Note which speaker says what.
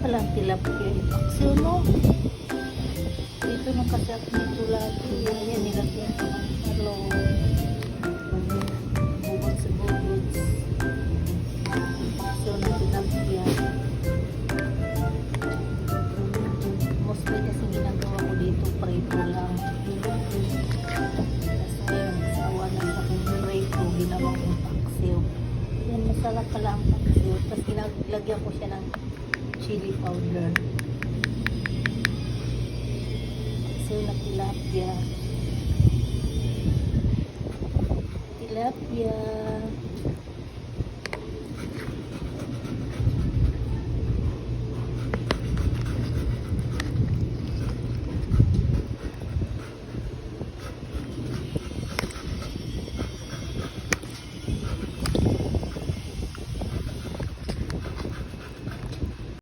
Speaker 1: Walang tilapia yung paksiw, no? Dito nakasap nito lagi. Yan, nilagyan ko ng talong. Bubot sa bubot. So, na tilapia. Mostly kasi ginagawa ko dito, prito lang. Tapos ngayon, sawa na sa kong prito, ginawa kong paksiw. Yan, masarap pala ang paksiw. Tapos lagyan ko siya ng chili powder. Paksiw na tilapia. Tilapia.